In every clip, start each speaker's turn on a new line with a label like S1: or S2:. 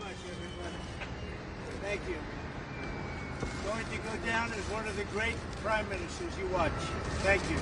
S1: much, everybody. Thank you. Going to go down as one of the great prime ministers you watch. Thank you.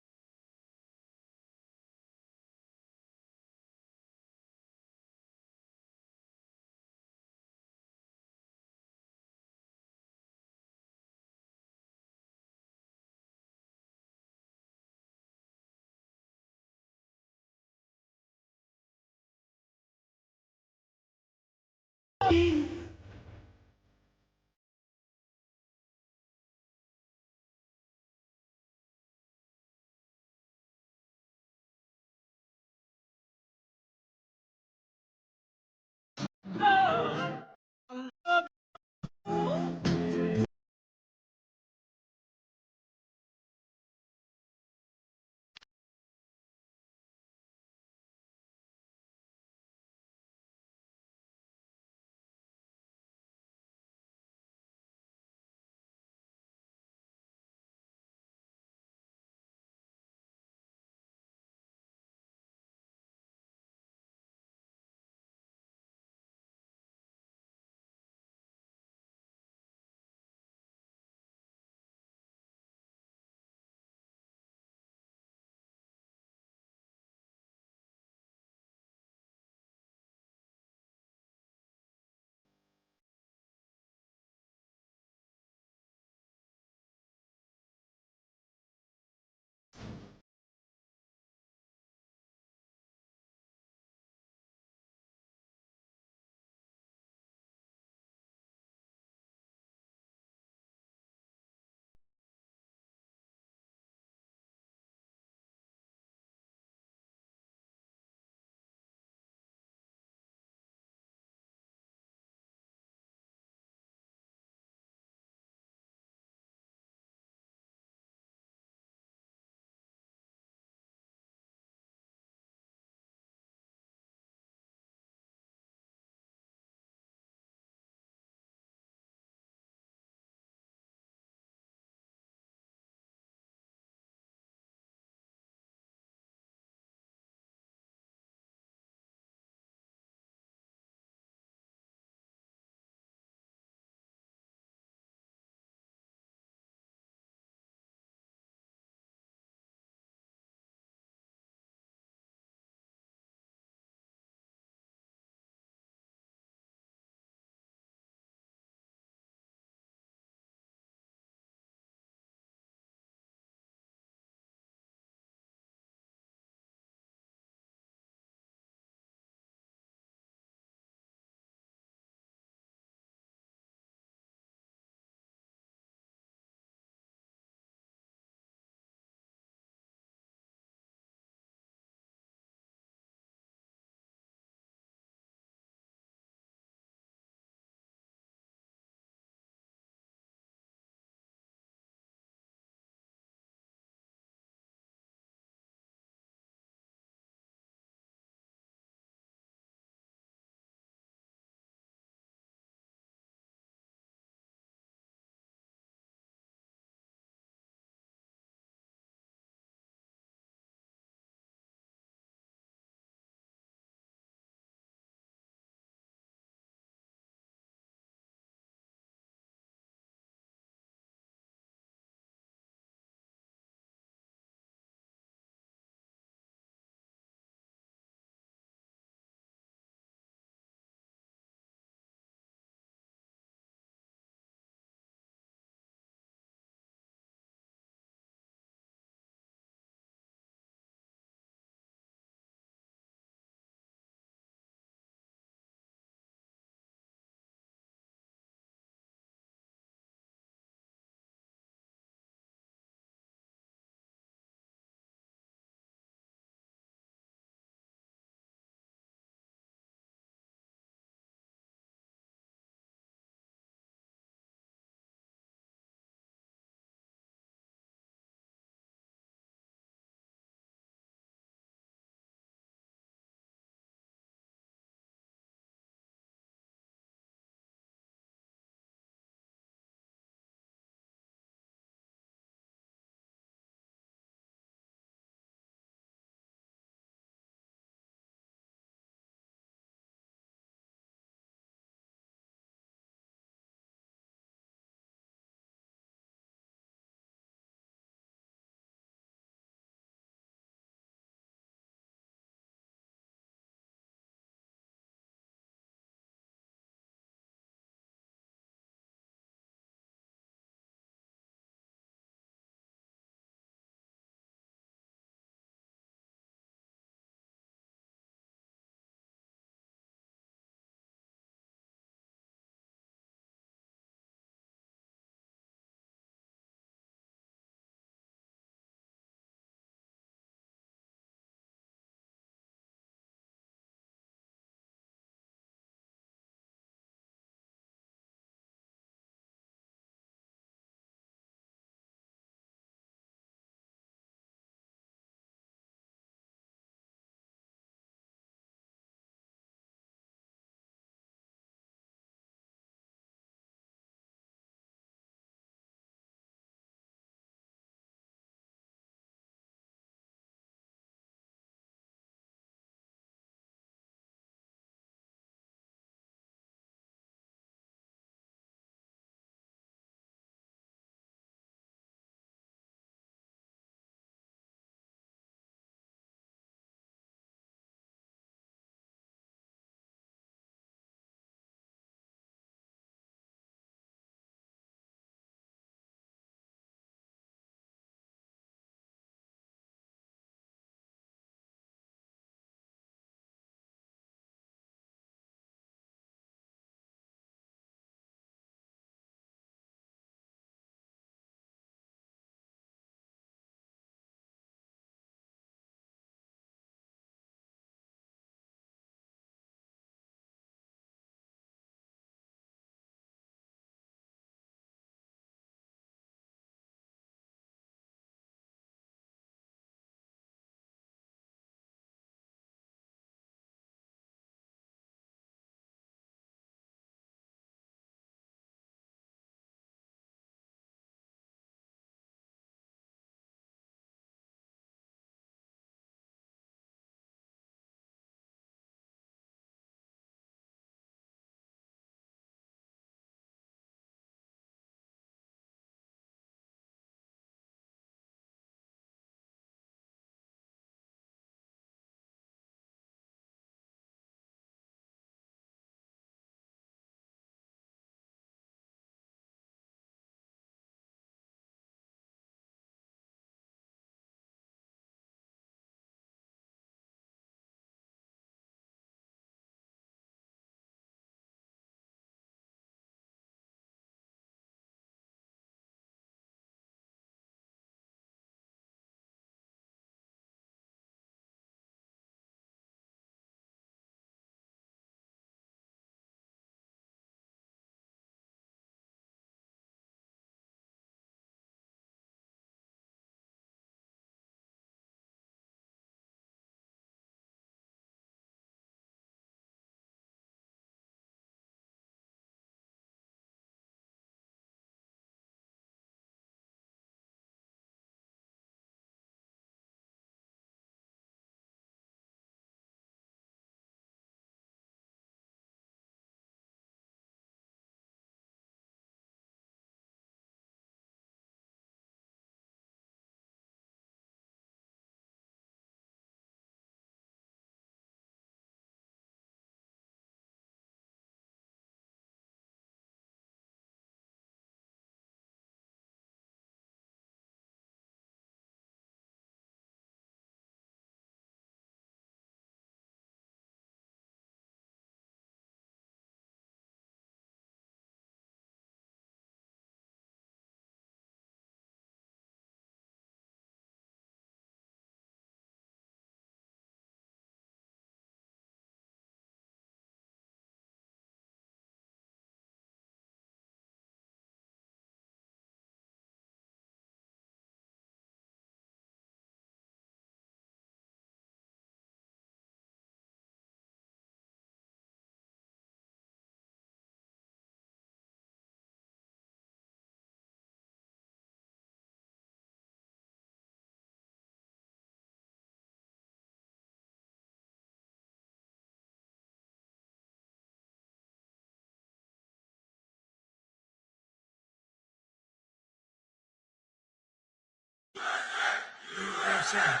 S1: USA.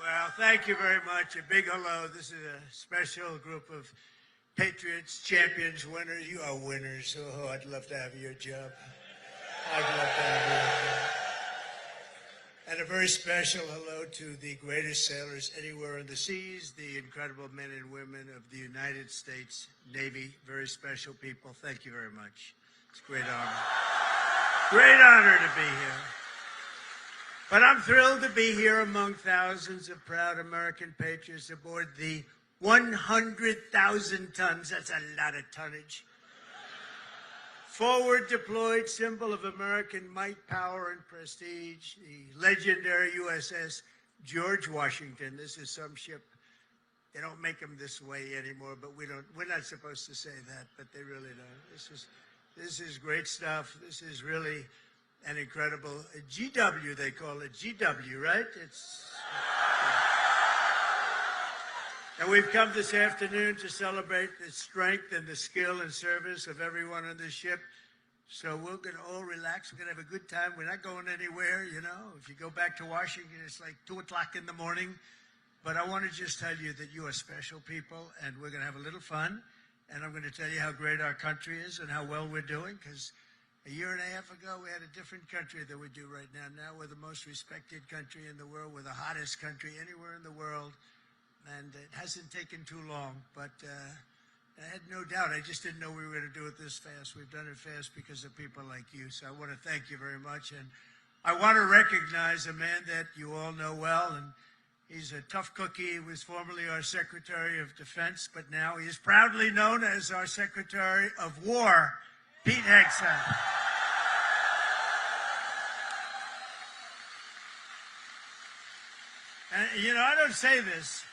S1: Well, thank you very much. A big hello. This is a special group of patriots, champions, winners. You are winners. Oh, I'd love to have your job. I'd love to have your job. And a very special hello to the greatest sailors anywhere in the seas, the incredible men and women of the United States Navy. Very special people. Thank you very much. It's a great honor. Great honor to be here. But I'm thrilled to be here among thousands of proud American patriots aboard the 100,000 tons, that's a lot of tonnage, forward deployed symbol of American might, power, and prestige, the legendary USS George Washington. This is some ship. They don't make them this way anymore, but we're not supposed to say that, but they really don't. This is great stuff. This is really an incredible GW, they call it GW, right? And we've come this afternoon to celebrate the strength and the skill and service of everyone on this ship. So we're going to all relax. We're going to have a good time. We're not going anywhere, you know. If you go back to Washington, it's like 2 o'clock in the morning. But I want to just tell you that you are special people, and we're going to have a little fun. And I'm going to tell you how great our country is and how well we're doing, because a year and a half ago, we had a different country than we do right now. Now we're the most respected country in the world. We're the hottest country anywhere in the world. And it hasn't taken too long, but I had no doubt. I just didn't know we were going to do it this fast. We've done it fast because of people like you. So I want to thank you very much. And I want to recognize a man that you all know well. And he's a tough cookie. He was formerly our Secretary of Defense, but now he is proudly known as our Secretary of War, Pete Hegseth. And, you know, I don't say this.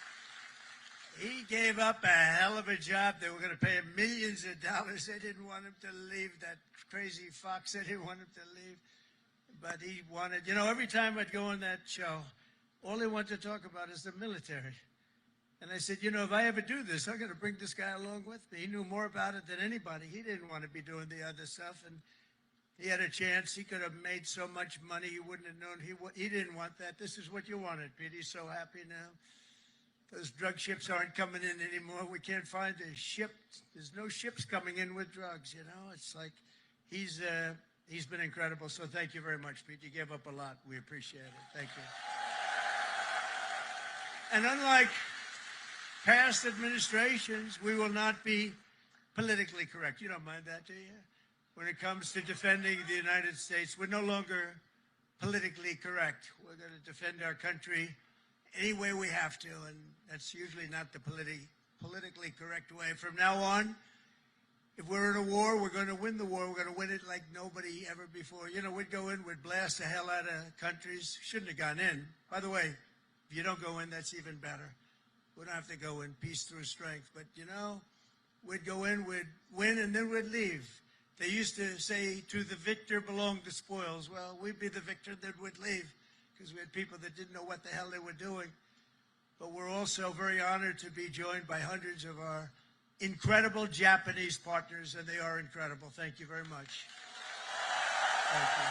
S1: He gave up a hell of a job. They were going to pay him millions of dollars. They didn't want him to leave. That crazy fox, they didn't want him to leave. But he wanted, you know, every time I'd go on that show, all they want to talk about is the military. And I said, you know, if I ever do this, I'm going to bring this guy along with me. He knew more about it than anybody. He didn't want to be doing the other stuff. And he had a chance. He could have made so much money he wouldn't have known. He didn't want that. This is what you wanted, Pete. He's so happy now. Those drug ships aren't coming in anymore. We can't find a ship. There's no ships coming in with drugs, you know. It's like he's been incredible. So thank you very much, Pete. You gave up a lot. We appreciate it. Thank you. And unlike past administrations, we will not be politically correct. You don't mind that, do you? When it comes to defending the United States, we're no longer politically correct. We're going to defend our country any way we have to, and that's usually not the politically correct way. From now on, if we're in a war, we're going to win the war. We're going to win it like nobody ever before. You know, we'd go in, we'd blast the hell out of countries. Shouldn't have gone in. By the way, if you don't go in, that's even better. We don't have to go in peace through strength. But, you know, we'd go in, we'd win, and then we'd leave. They used to say, to the victor belong the spoils. Well, we'd be the victor, then we'd leave, because we had people that didn't know what the hell they were doing. But we're also very honored to be joined by hundreds of our incredible Japanese partners, and they are incredible. Thank you very much. Thank you.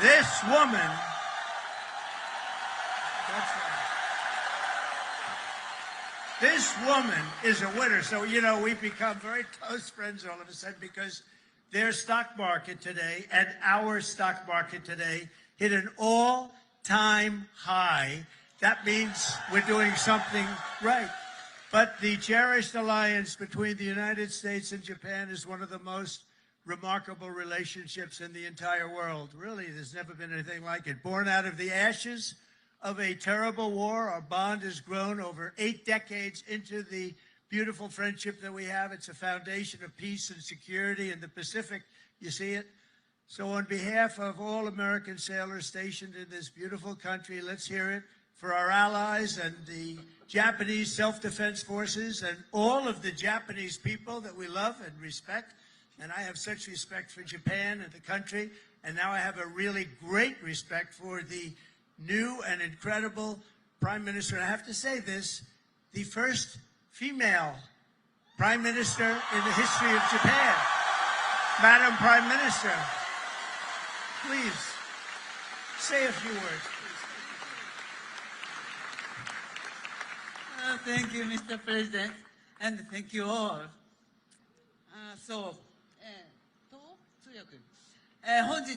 S1: This woman, this woman is a winner. So, you know, we've become very close friends all of a sudden because their stock market today and our stock market today hit an all-time high. That means we're doing something right. But the cherished alliance between the United States and Japan is one of the most remarkable relationships in the entire world. Really, there's never been anything like it. Born out of the ashes of a terrible war, our bond has grown over 8 decades into the beautiful friendship that we have. It's a foundation of peace and security in the Pacific. You see it? So on behalf of all American sailors stationed in this beautiful country, let's hear it for our allies and the Japanese self-defense forces and all of the Japanese people that we love and respect. And I have such respect for Japan and the country. And now I have a really great respect for the new and incredible Prime Minister. And I have to say this, the first female Prime Minister in the history of Japan. Madam Prime Minister, please say a few words.
S2: Thank you, Mr. President, and thank you all. 本日、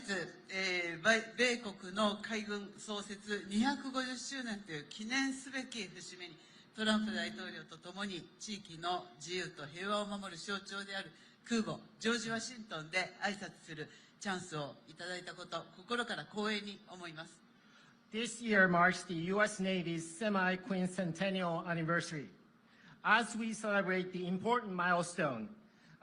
S2: 米国の海軍創設250周年という記念すべき節目に、トランプ大統領とともに地域の自由と平和を守る象徴である空母ジョージ・ワシントンで挨拶するチャンスをいただいたこと、心から光栄に思います。
S3: This year marks the U.S. Navy's semi-quincentennial anniversary. As we celebrate the important milestone,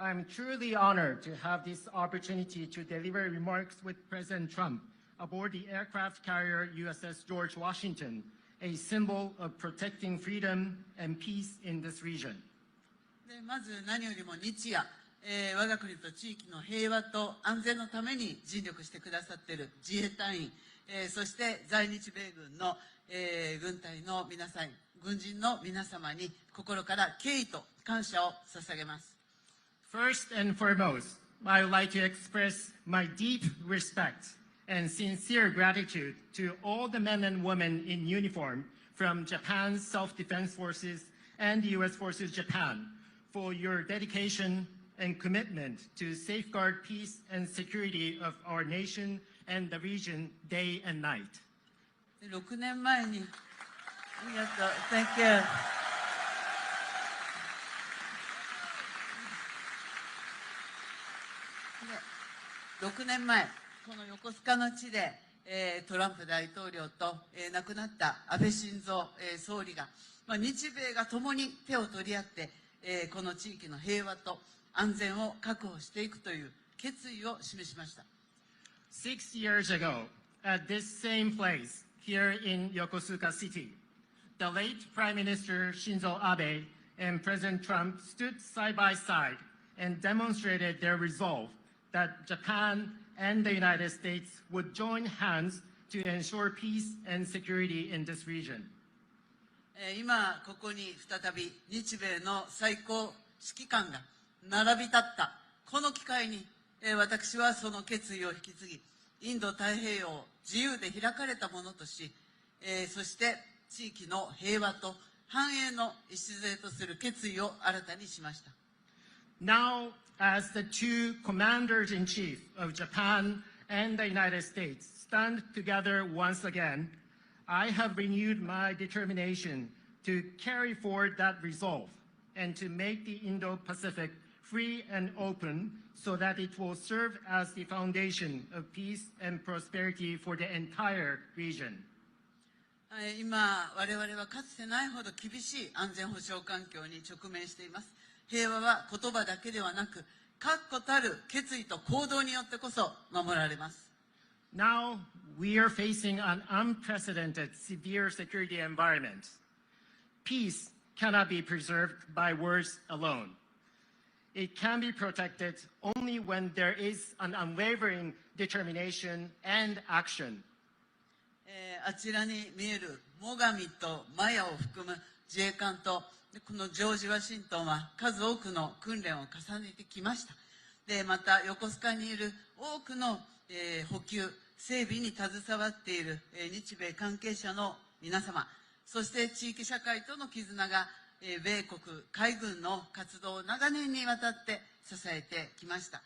S3: I'm truly honored to have this opportunity to deliver remarks with President Trump aboard the aircraft carrier USS George Washington, a symbol of protecting freedom and peace in this region.
S2: でまず何よりも日夜、我が国と地域の平和と安全のために尽力してくださっている自衛隊員、そして在日米軍の、軍隊の皆さん、軍人の皆様に心から敬意と感謝を捧げます。
S3: First and foremost, I would like to express my deep respect and sincere gratitude to all the men and women in uniform from Japan's Self-Defense Forces and the U.S. Forces Japan for your dedication and commitment to safeguard peace and security of our nation and the region day and night.
S2: 6年前に、ありがとう、Thank you. 6年前、この横須賀の地で、トランプ大統領と、亡くなった安倍晋三、総理が、日米が共に手を取り合って、この地域の平和と安全を確保していくという決意を示しました。
S3: 6 years ago, at this same place here in Yokosuka City, the late Prime Minister Shinzo Abe and President Trump stood side by side and demonstrated their resolve that Japan and the United States would join hands to ensure peace and security in this region.
S2: 今ここに再び日米の最高指揮官が並び立ったこの機会に、私はその決意を引き継ぎ、インド太平洋を自由で開かれたものとし、そして地域の平和と繁栄の礎とする決意を新たにしました。
S3: Now, as the two commanders-in-chief of Japan and the United States stand together once again, I have renewed my determination to carry forward that resolve and to make the Indo-Pacific free and open so that it will serve as the foundation of peace and prosperity for the entire region.
S2: 今、我々はかつてないほど厳しい安全保障環境に直面しています。平和は言葉だけではなく、確固たる決意と行動によってこそ守られます。
S3: Now, we are facing an unprecedented severe security environment. Peace cannot be preserved by words alone. It can be protected only when there is an unwavering determination and action.
S2: あちらに見える最上とマヤを含む自衛官とこのジョージ・ワシントンは数多くの訓練を重ねてきました。でまた横須賀にいる多くの、補給整備に携わっている、日米関係者の皆様、そして地域社会との絆が、米国海軍の活動を長年にわたって支えてきました。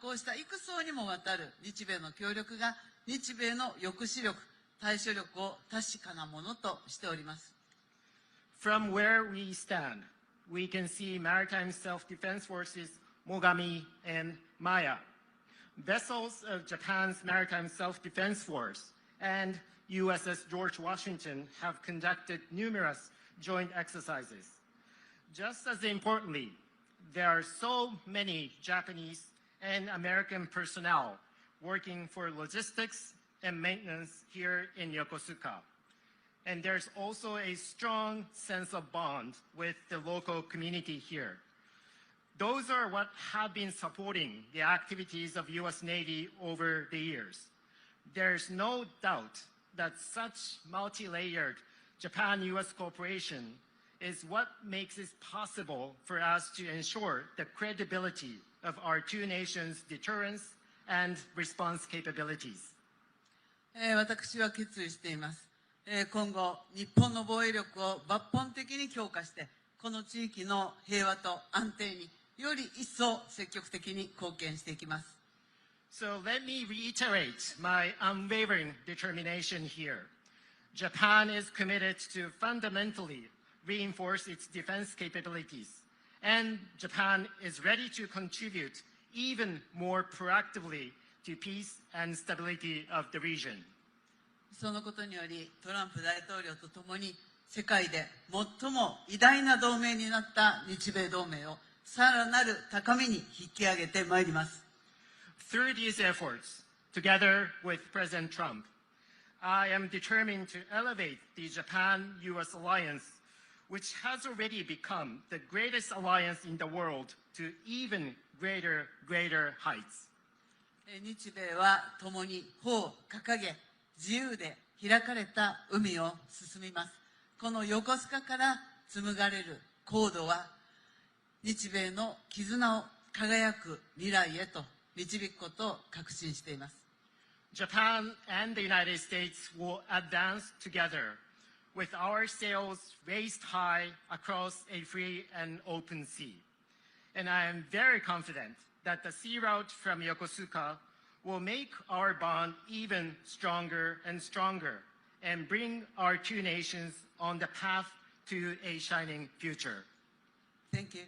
S2: こうした幾層にもわたる日米の協力が日米の抑止力、対処力を確かなものとしております。
S3: From where we stand, we can see Maritime Self-Defense Forces Mogami and Maya, vessels of Japan's Maritime Self-Defense Force and USS George Washington have conducted numerous joint exercises. Just as importantly, there are so many Japanese and American personnel working for logistics and maintenance here in Yokosuka. And there's also a strong sense of bond with the local community here. Those are what have been supporting the activities of U.S. Navy over the years. There's no doubt that such multi-layered Japan-U.S. cooperation is what makes it possible for us to ensure the credibility of our two nations' deterrence and response capabilities.
S2: 私は決意しています。今後、日本の防衛力を抜本的に強化して、この地域の平和と安定により一層積極的に貢献していきます。
S3: So let me reiterate my unwavering determination here. Japan is committed to fundamentally reinforce its defense capabilities, and Japan is ready to contribute even more proactively to peace and stability of the region.
S2: そのことにより、トランプ大統領とともに世界で最も偉大な同盟になった日米同盟をさらなる高みに引き上げてまいります。
S3: Through these efforts, together with President Trump, I am determined to elevate the Japan-U.S. alliance, which has already become the greatest alliance in the world, to even greater heights.
S2: 日米は共に帆を掲げ、自由で開かれた海を進みます。この横須賀から紡がれる航路は、日米の絆を輝く未来へと導くことを確信しています。
S3: Japan and the United States will advance together with our sails raised high across a free and open sea. And I am very confident that the sea route from Yokosuka will make our bond even stronger and bring our two nations on the path to a shining future.
S2: Thank you.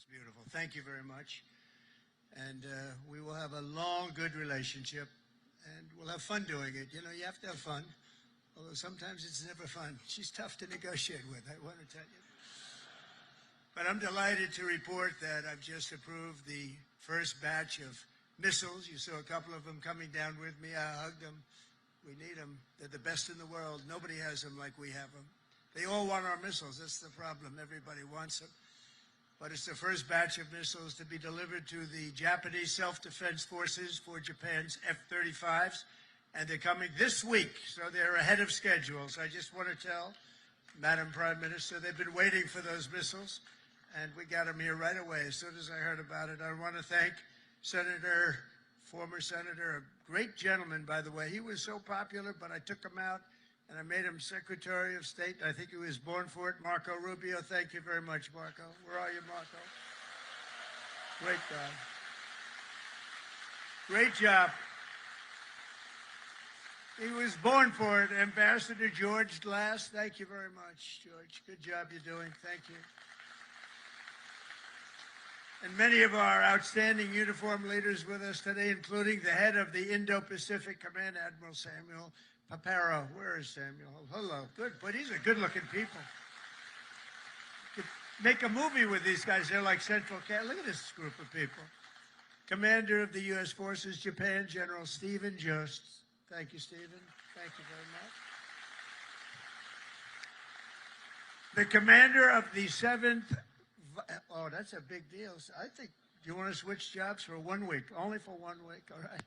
S1: Beautiful. Thank you very much. And we will have a long, good relationship, and we'll have fun doing it. You know, you have to have fun, although sometimes it's never fun. She's tough to negotiate with, I want to tell you. But I'm delighted to report that I've just approved the first batch of missiles. You saw a couple of them coming down with me. I hugged them. We need them. They're the best in the world. Nobody has them like we have them. They all want our missiles. That's the problem. Everybody wants them. But it's the first batch of missiles to be delivered to the Japanese self-defense forces for Japan's F-35s. And they're coming this week, so they're ahead of schedule. So I just want to tell Madam Prime Minister, they've been waiting for those missiles, and we got them here right away as soon as I heard about it. I want to thank former Senator, a great gentleman, by the way. He was so popular, but I took him out, and I made him Secretary of State. I think he was born for it. Marco Rubio, thank you very much, Marco. Where are you, Marco? Great guy. Great job. He was born for it. Ambassador George Glass, thank you very much, George. Good job you're doing. Thank you. And many of our outstanding uniform leaders with us today, including the head of the Indo-Pacific Command, Admiral Samuel Paparo. Where is Samuel? Hello. Good, but these are good-looking people. You could make a movie with these guys. They're like Central Cat. Look at this group of people. Commander of the U.S. Forces, Japan, General Stephen Jost. Thank you, Stephen. Thank you very much. The commander of the 7th... Oh, that's a big deal. I think, do you want to switch jobs for 1 week? Only for 1 week, all right.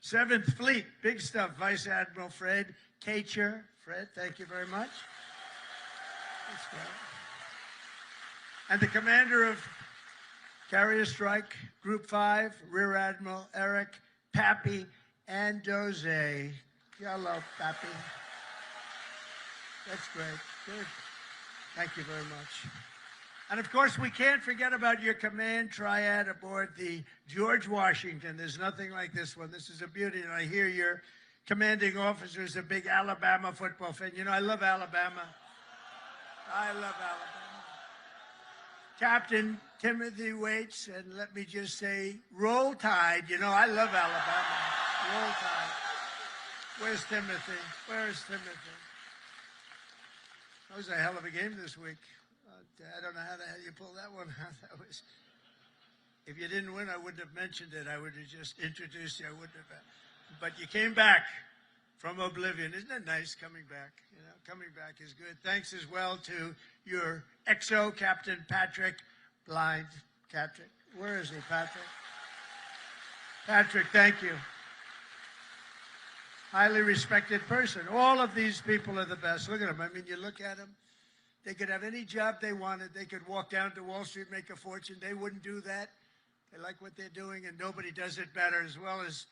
S1: 7th Fleet, big stuff. Vice Admiral Fred Kacher. Fred, thank you very much. That's great. And the commander of Carrier Strike Group 5, Rear Admiral Eric Pappy Andoze. Hello, Pappy. That's great. Good. Thank you very much. And, of course, we can't forget about your command triad aboard the George Washington. There's nothing like this one. This is a beauty. And I hear your commanding officer is a big Alabama football fan. You know, I love Alabama. I love Alabama. Captain Timothy Waits, and let me just say, roll tide. You know, I love Alabama. Roll tide. Where's Timothy? Where's Timothy? That was a hell of a game this week. I don't know how the hell you pulled that one out. That was. If you didn't win, I wouldn't have mentioned it. I would have just introduced you. I wouldn't have. But you came back from oblivion. Isn't that nice, coming back? You know, coming back is good. Thanks as well to your XO, Captain Patrick. Blind Patrick. Where is he, Patrick? Patrick, thank you. Highly respected person. All of these people are the best. Look at them. I mean, you look at them. They could have any job they wanted. They could walk down to Wall Street, make a fortune. They wouldn't do that. They like what they're doing, and nobody does it better, as well as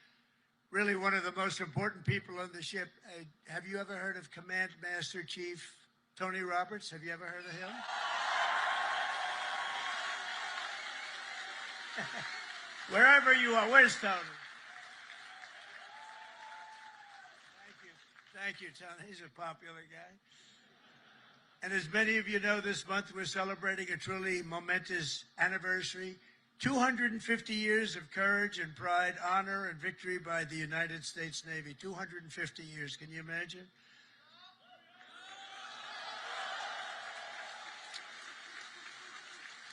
S1: really one of the most important people on the ship. Have you ever heard of Command Master Chief Tony Roberts? Have you ever heard of him? Wherever you are, where's Tony? Thank you, Tony. He's a popular guy. And as many of you know, this month we're celebrating a truly momentous anniversary. 250 years of courage and pride, honor and victory by the United States Navy. 250 years. Can you imagine?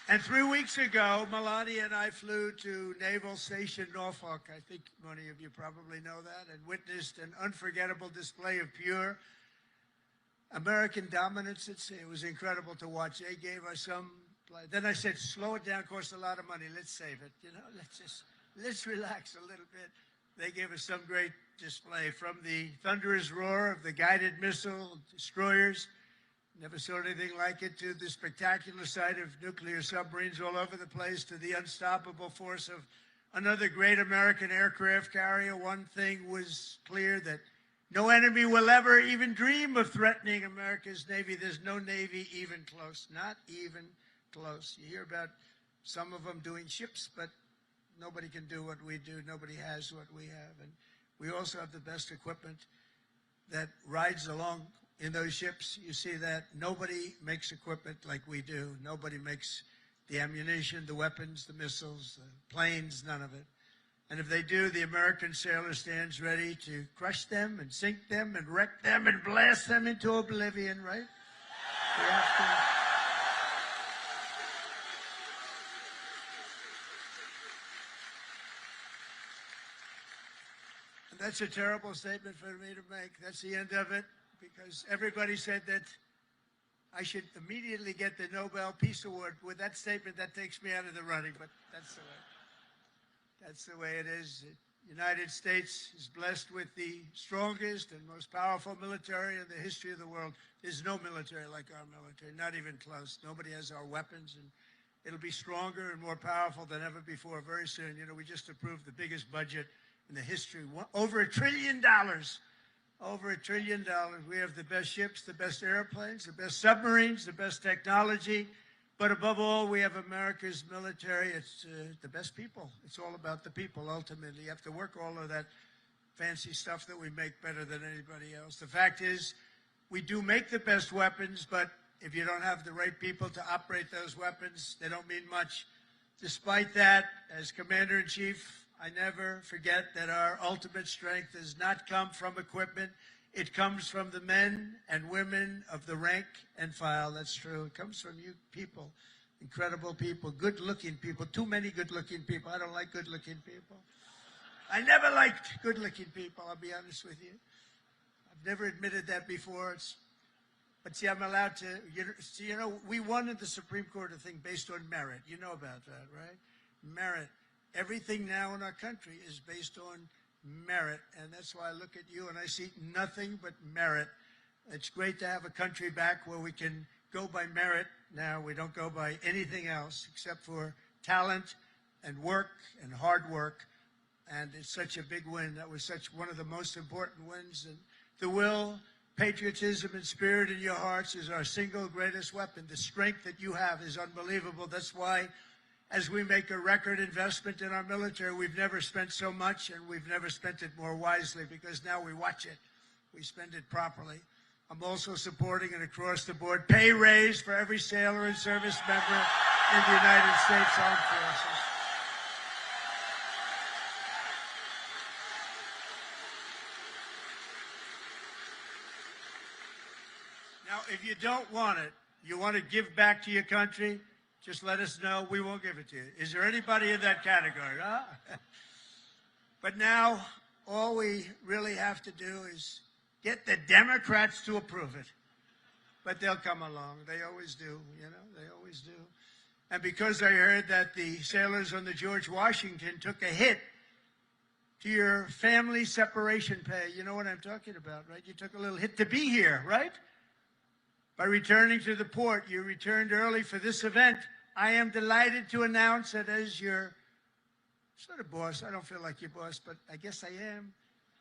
S1: And 3 weeks ago, Melania and I flew to Naval Station Norfolk. I think many of you probably know that, and witnessed an unforgettable display of pure American dominance at sea. It was incredible to watch. They gave us some. Then I said, slow it down, costs a lot of money. Let's save it. You know, let's relax a little bit. They gave us some great display, from the thunderous roar of the guided missile destroyers, never saw anything like it, to the spectacular sight of nuclear submarines all over the place, to the unstoppable force of another great American aircraft carrier. One thing was clear, that no enemy will ever even dream of threatening America's Navy. There's no Navy even close, not even close. You hear about some of them doing ships, but nobody can do what we do. Nobody has what we have. And we also have the best equipment that rides along in those ships. You see that nobody makes equipment like we do. Nobody makes the ammunition, the weapons, the missiles, the planes, none of it. And if they do, the American sailor stands ready to crush them and sink them and wreck them and blast them into oblivion, right? We have to. And that's a terrible statement for me to make. That's the end of it, because everybody said that I should immediately get the Nobel Peace Award. With that statement, that takes me out of the running, but that's the way. That's the way it is. The United States is blessed with the strongest and most powerful military in the history of the world. There's no military like our military, not even close. Nobody has our weapons, and it'll be stronger and more powerful than ever before very soon. You know, we just approved the biggest budget in the history, over $1 trillion. Over $1 trillion. We have the best ships, the best airplanes, the best submarines, the best technology. But above all, we have America's military. It's the best people. It's all about the people, ultimately. You have to work all of that fancy stuff that we make better than anybody else. The fact is, we do make the best weapons, but if you don't have the right people to operate those weapons, they don't mean much. Despite that, as Commander-in-Chief, I never forget that our ultimate strength does not come from equipment. It comes from the men and women of the rank and file. That's true. It comes from you people, incredible people, good-looking people, too many good-looking people. I don't like good-looking people. I never liked good-looking people, I'll be honest with you. I've never admitted that before. But see, I'm allowed to, you know, we won in the Supreme Court a thing based on merit. You know about that, right? Merit. Everything now in our country is based on merit, and that's why I look at you and I see nothing but merit. It's great to have a country back where we can go by merit now. We don't go by anything else except for talent and work and hard work, and it's such a big win. That was such one of the most important wins, and the will, patriotism, and spirit in your hearts is our single greatest weapon. The strength that you have is unbelievable. That's why, as we make a record investment in our military, we've never spent so much, and we've never spent it more wisely, because now we watch it. We spend it properly. I'm also supporting an across-the-board pay raise for every sailor and service member in the United States Armed Forces. Now, if you don't want it, you want to give back to your country, just let us know. We won't give it to you. Is there anybody in that category? Huh? But now, all we really have to do is get the Democrats to approve it. But they'll come along. They always do, you know, they always do. And because I heard that the sailors on the George Washington took a hit to your family separation pay, you know what I'm talking about, right? You took a little hit to be here, right? By returning to the port, you returned early for this event. I am delighted to announce that as your sort of boss, I don't feel like your boss, but I guess I am.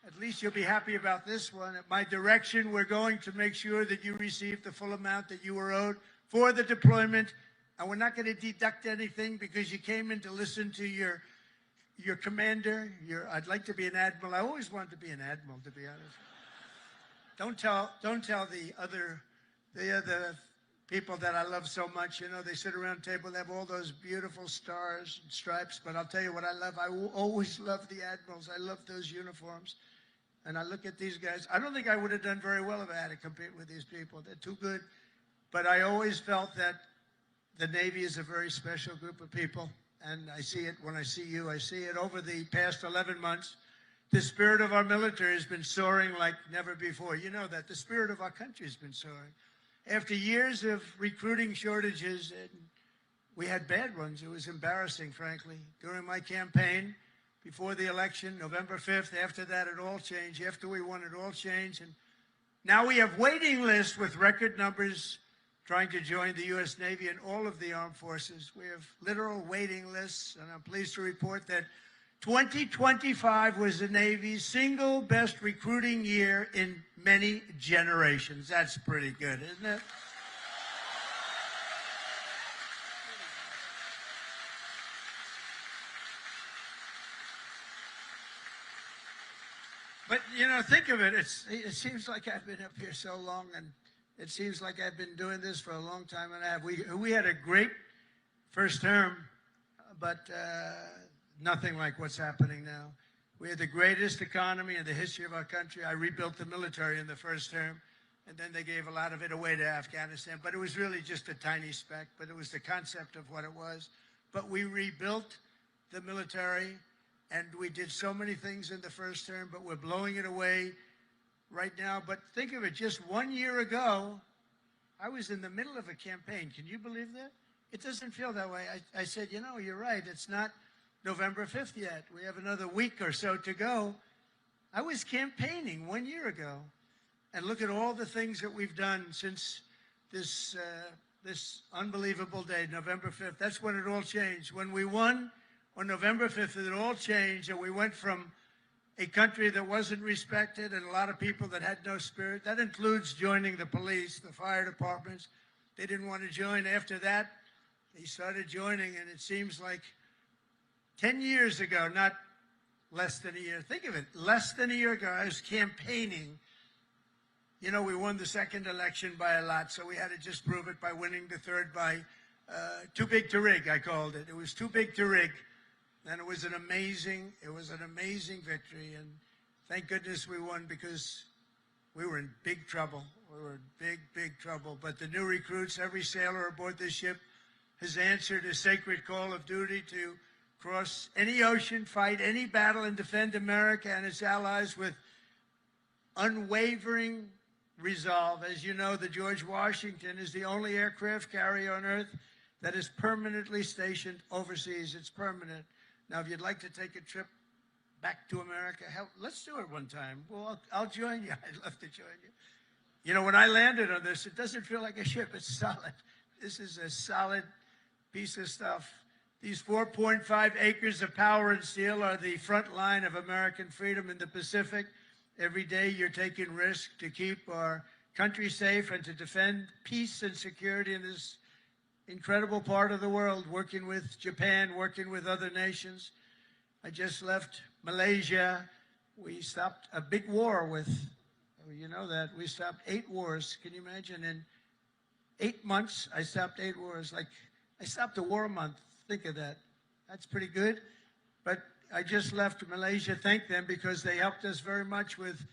S1: At least you'll be happy about this one. At my direction, we're going to make sure that you receive the full amount that you were owed for the deployment. And we're not going to deduct anything because you came in to listen to your commander. I'd like to be an admiral. I always wanted to be an admiral, to be honest. Don't tell the other people that I love so much. You know, they sit around the table, they have all those beautiful stars and stripes. But I'll tell you what I love. I will always love the admirals. I love those uniforms. And I look at these guys. I don't think I would have done very well if I had to compete with these people. They're too good. But I always felt that the Navy is a very special group of people. And I see it when I see you. I see it over the past 11 months. The spirit of our military has been soaring like never before. You know that. The spirit of our country has been soaring. After years of recruiting shortages, and we had bad ones. It was embarrassing, frankly. During my campaign, before the election, November 5th, after that, it all changed. After we won, it all changed. And now we have waiting lists with record numbers trying to join the U.S. Navy and all of the armed forces. We have literal waiting lists, and I'm pleased to report that 2025 was the Navy's single best recruiting year in many generations. That's pretty good, isn't it? But, you know, think of it. It seems like I've been up here so long, and it seems like I've been doing this for a long time and a half. We had a great first term, but nothing like what's happening now. We had the greatest economy in the history of our country. I rebuilt the military in the first term, and then they gave a lot of it away to Afghanistan. But it was really just a tiny speck, but it was the concept of what it was. But we rebuilt the military, and we did so many things in the first term, but we're blowing it away right now. But think of it, just 1 year ago, I was in the middle of a campaign. Can you believe that? It doesn't feel that way. I said, you know, you're right. It's not November 5th yet. We have another week or so to go. I was campaigning 1 year ago. And look at all the things that we've done since this unbelievable day, November 5th. That's when it all changed. When we won on November 5th, it all changed, and we went from a country that wasn't respected and a lot of people that had no spirit. That includes joining the police, the fire departments. They didn't want to join. After that, they started joining, and it seems like 10 years ago, not less than a year. Think of it, less than a year ago, I was campaigning. You know, we won the second election by a lot, so we had to just prove it by winning the third by too big to rig, I called it. It was too big to rig. And it was an amazing victory. And thank goodness we won, because we were in big trouble. We were in big trouble. But the new recruits, every sailor aboard this ship has answered a sacred call of duty to cross any ocean, fight any battle, and defend America and its allies with unwavering resolve. As you know, the George Washington is the only aircraft carrier on Earth that is permanently stationed overseas. It's permanent. Now, if you'd like to take a trip back to America, hell, let's do it one time. Well, I'll join you. I'd love to join you. You know, when I landed on this, it doesn't feel like a ship. It's solid. This is a solid piece of stuff. These 4.5 acres of power and steel are the front line of American freedom in the Pacific. Every day you're taking risks to keep our country safe and to defend peace and security in this incredible part of the world, working with Japan, working with other nations. I just left Malaysia. We stopped a big war with, you know that, we stopped 8 wars. Can you imagine? In 8 months, I stopped 8 wars. Like, I stopped a war month. Think of that. That's pretty good. But I just left Malaysia. Thank them because they helped us very much with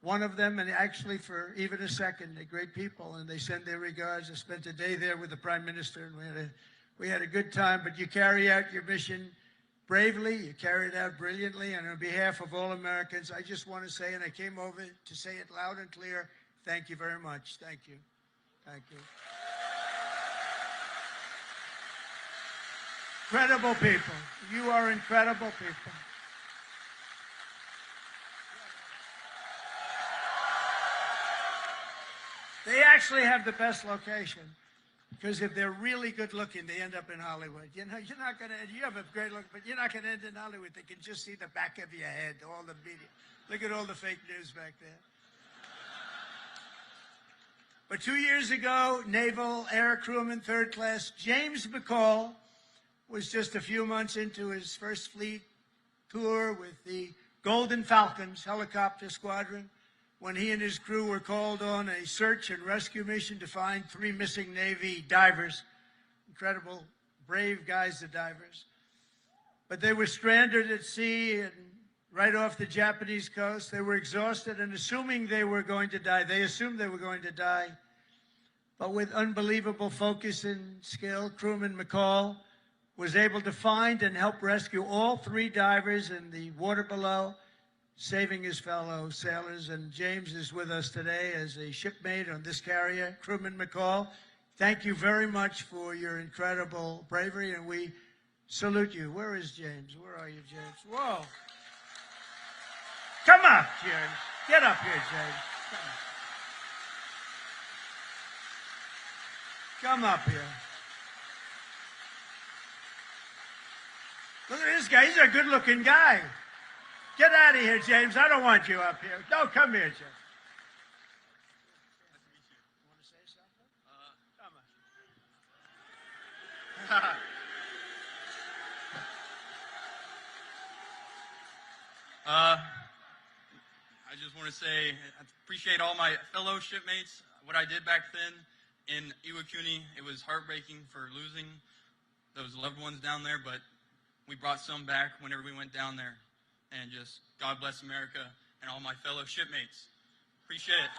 S1: one of them, and actually for even a second. They're great people, and they send their regards. I spent a day there with the Prime Minister, and we had a good time. But you carry out your mission bravely. You carry it out brilliantly. And on behalf of all Americans, I just want to say, and I came over to say it loud and clear, thank you very much. Thank you. Thank you. Incredible people. You are incredible people. They actually have the best location because if they're really good looking, they end up in Hollywood. You know, you're not going to, you have a great look, but you're not going to end in Hollywood. They can just see the back of your head, all the media. Look at all the fake news back there. But 2 years ago, Naval Air Crewman, 3rd Class, James McCall was just a few months into his first fleet tour with the Golden Falcons helicopter squadron when he and his crew were called on a search and rescue mission to find 3 missing Navy divers. Incredible, brave guys, the divers. But they were stranded at sea and right off the Japanese coast. They were exhausted and assuming they were going to die. They assumed they were going to die. But with unbelievable focus and skill, crewman McCall was able to find and help rescue all 3 divers in the water below, saving his fellow sailors. And James is with us today as a shipmate on this carrier. Crewman McCall, thank you very much for your incredible bravery, and we salute you. Where is James? Where are you, James? Whoa. Come up, James. Get up here, James. Come up here. Look at this guy. He's a good-looking guy. Get out of here, James. I don't want you up here. No, come here, James. You want to say something? Come on.
S4: I just want to say I appreciate all my fellow shipmates. What I did back then in Iwakuni, it was heartbreaking for losing those loved ones down there, but we brought some back whenever we went down there. And just God bless America and all my fellow shipmates. Appreciate it.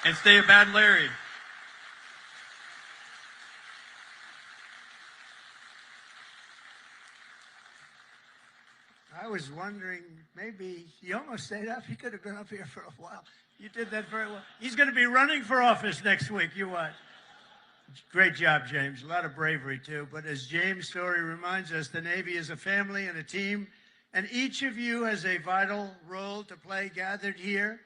S4: And stay a bad Larry.
S1: I was wondering, maybe you almost stayed up. You could have been up here for a while. You did that very well. He's going to be running for office next week. You watch. Great job, James. A lot of bravery, too. But as James' story reminds us, the Navy is a family and a team, and each of you has a vital role to play. Gathered here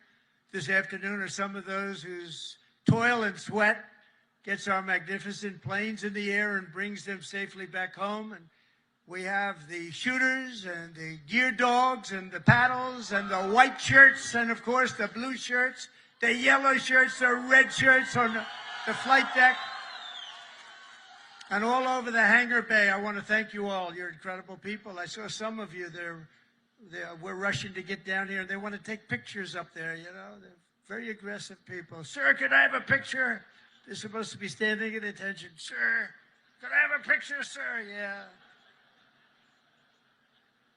S1: this afternoon are some of those whose toil and sweat gets our magnificent planes in the air and brings them safely back home. And we have the shooters and the gear dogs and the paddles and the white shirts and, of course, the blue shirts, the yellow shirts, the red shirts on the flight deck. And all over the hangar bay, I want to thank you all. You're incredible people. I saw some of you we're rushing to get down here. They want to take pictures up there, you know. They're very aggressive people. Sir, can I have a picture? They're supposed to be standing at attention. Sir, can I have a picture, sir? Yeah.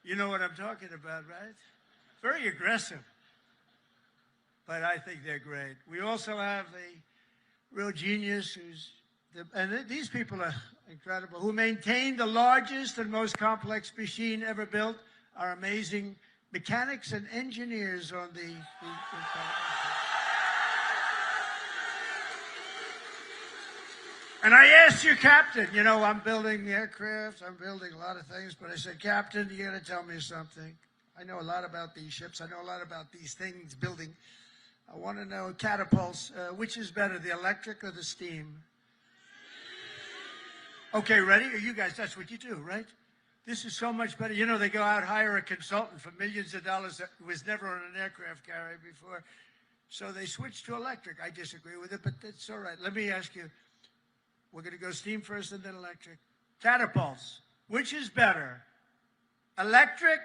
S1: You know what I'm talking about, right? Very aggressive. But I think they're great. We also have a real genius and these people are incredible, who maintain the largest and most complex machine ever built, are amazing mechanics and engineers on the And I asked you, Captain, you know, I'm building aircraft, I'm building a lot of things, but I said, Captain, you got to tell me something. I know a lot about these ships. I know a lot about these things, building. I want to know, catapults, which is better, the electric or the steam? Okay, ready? You guys, that's what you do, right? This is so much better. You know, they go out, hire a consultant for millions of dollars that was never on an aircraft carrier before. So they switched to electric. I disagree with it, but that's all right. Let me ask you, we're going to go steam first and then electric. Catapults, which is better, electric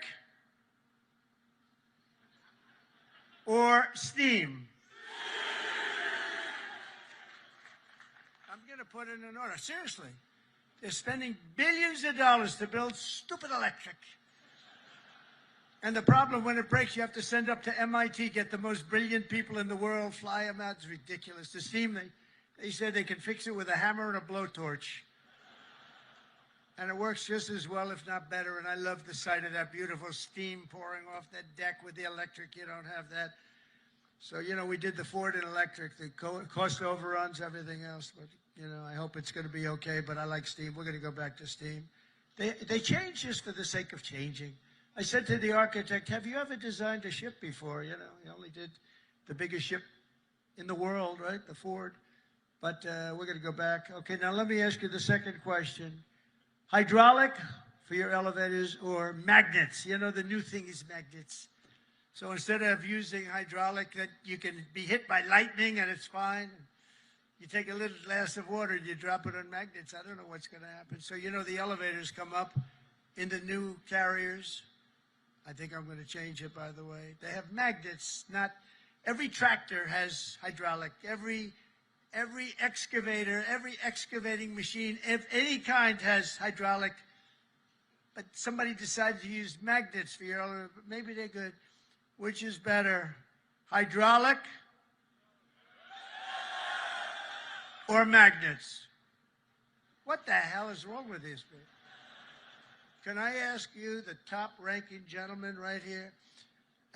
S1: or steam? put it in order. Seriously. They're spending billions of dollars to build stupid electric. And the problem, when it breaks, you have to send up to MIT, get the most brilliant people in the world, fly them out. It's ridiculous. The steam, they said they can fix it with a hammer and a blowtorch. And it works just as well, if not better. And I love the sight of that beautiful steam pouring off that deck with the electric. You don't have that. So, you know, we did the Ford and electric, the cost overruns, everything else. But, you know, I hope it's going to be okay. But I like steam. We're going to go back to steam. They change just for the sake of changing. I said to the architect, have you ever designed a ship before? You know, he only did the biggest ship in the world, right? The Ford. But we're going to go back. Okay, now let me ask you the second question. Hydraulic for your elevators or magnets? You know, the new thing is magnets. So instead of using hydraulic that you can be hit by lightning and it's fine, you take a little glass of water and you drop it on magnets. I don't know what's going to happen. So, you know, the elevators come up in the new carriers. I think I'm going to change it, by the way. They have magnets. Not every tractor has hydraulic. Every excavator, every excavating machine of any kind has hydraulic. But somebody decided to use magnets for your elevator. Maybe they're good. Which is better, hydraulic or magnets? What the hell is wrong with these people? Can I ask you, the top-ranking gentleman right here?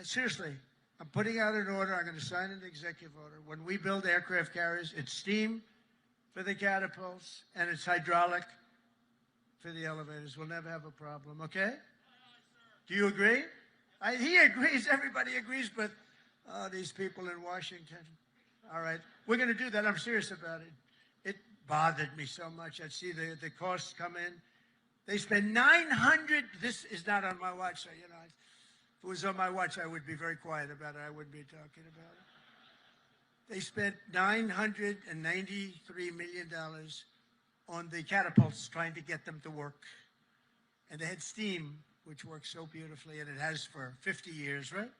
S1: Seriously, I'm putting out an order. I'm going to sign an executive order. When we build aircraft carriers, it's steam for the catapults, and it's hydraulic for the elevators. We'll never have a problem, okay? Do you agree? He agrees. Everybody agrees, but these people in Washington. All right. We're going to do that. I'm serious about it. It bothered me so much. I'd see the costs come in. They spend $900. This is not on my watch, so, you know, if it was on my watch, I would be very quiet about it. I wouldn't be talking about it. They spent $993 million on the catapults, trying to get them to work. And they had steam, which works so beautifully, and it has for 50 years, right?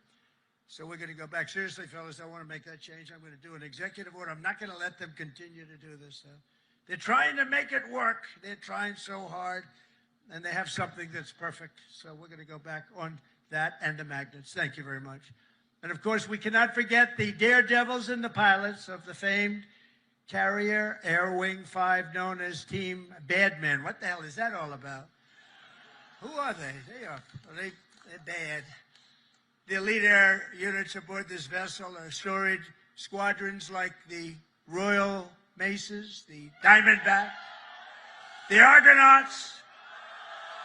S1: So we're going to go back. Seriously, fellas, I want to make that change. I'm going to do an executive order. I'm not going to let them continue to do this. They're trying to make it work. They're trying so hard, and they have something that's perfect. So we're going to go back on that and the magnets. Thank you very much. And, of course, we cannot forget the daredevils and the pilots of the famed Carrier Air Wing 5, known as Team Badmen. What the hell is that all about? Who are they? They're bad. The elite air units aboard this vessel are storied squadrons like the Royal Maces, the Diamondback, the Argonauts,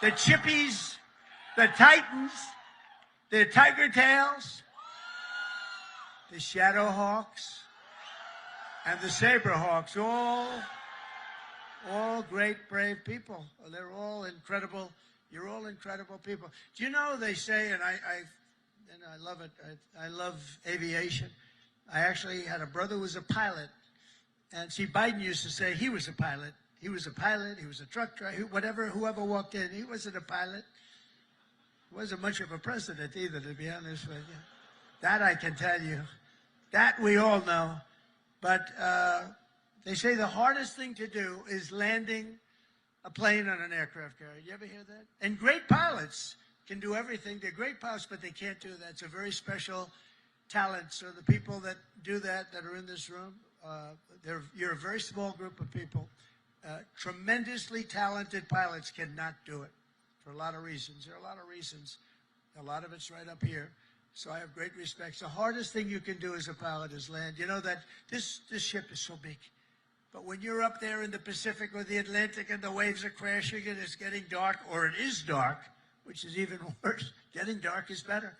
S1: the Chippies, the Titans, the Tiger Tails, the Shadowhawks, and the Saberhawks. All great, brave people. They're all incredible. You're all incredible people. Do you know, they say, and I love it, I love aviation. I actually had a brother who was a pilot. And see, Biden used to say he was a pilot. He was a pilot. He was a truck driver. Whoever walked in, he wasn't a pilot. He wasn't much of a president either, to be honest with you. That I can tell you. That we all know. But they say the hardest thing to do is landing a plane on an aircraft carrier. You ever hear that? And great pilots can do everything. They're great pilots, but they can't do that. It's a very special talent. So the people that do that are in this room, you're a very small group of people. Tremendously talented pilots cannot do it for a lot of reasons. There are a lot of reasons. A lot of it's right up here. So I have great respect. The hardest thing you can do as a pilot is land. You know that this ship is so big. But when you're up there in the Pacific or the Atlantic and the waves are crashing and it's getting dark, or it is dark, which is even worse. Getting dark is better.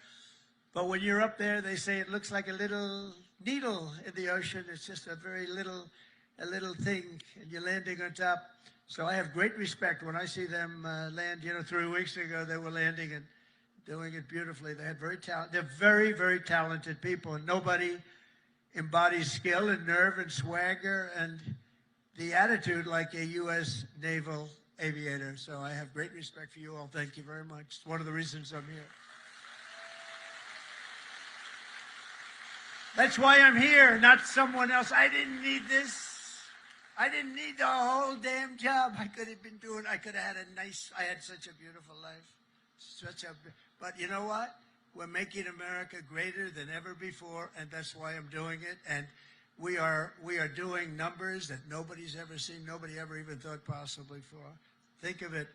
S1: But when you're up there, they say it looks like a little needle in the ocean. It's just a very little thing, and you're landing on top. So I have great respect when I see them land. You know, 3 weeks ago they were landing and doing it beautifully. They had they're very, very talented people, and nobody embodies skill and nerve and swagger and the attitude like a U.S. naval aviator. So I have great respect for you all. Thank you very much. It's one of the reasons I'm here. That's why I'm here, not someone else. I didn't need this. I didn't need the whole damn job. I could have had I had such a beautiful life. But you know what? We're making America greater than ever before, and that's why I'm doing it. And we are doing numbers that nobody's ever seen, nobody ever even thought possibly for. Think of it.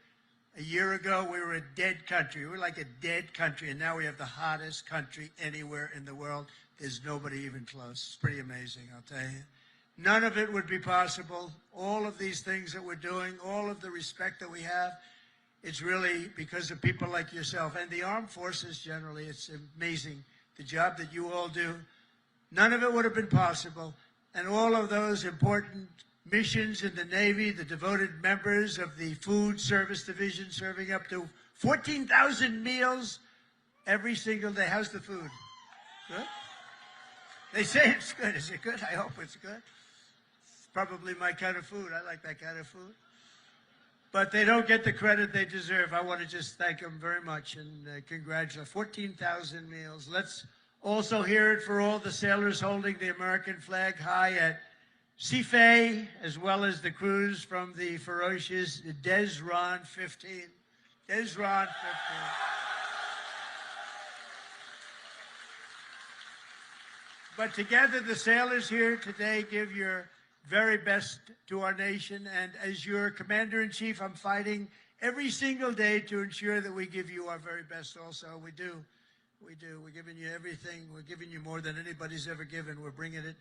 S1: A year ago, we were a dead country. We were like a dead country, and now we have the hottest country anywhere in the world. There's nobody even close. It's pretty amazing, I'll tell you. None of it would be possible. All of these things that we're doing, all of the respect that we have, it's really because of people like yourself and the armed forces generally. It's amazing the job that you all do. None of it would have been possible. And all of those important missions in the Navy, the devoted members of the Food Service Division serving up to 14,000 meals every single day. How's the food? Good? They say it's good. Is it good? I hope it's good. It's probably my kind of food. I like that kind of food. But they don't get the credit they deserve. I want to just thank them very much and congratulate 14,000 meals. Let's also hear it for all the sailors holding the American flag high at Seafay, as well as the crews from the ferocious Desron 15. Desron 15. But together, the sailors here today give your very best to our nation. And as your commander-in-chief, I'm fighting every single day to ensure that we give you our very best also. We do. We do. We're giving you everything. We're giving you more than anybody's ever given. We're bringing it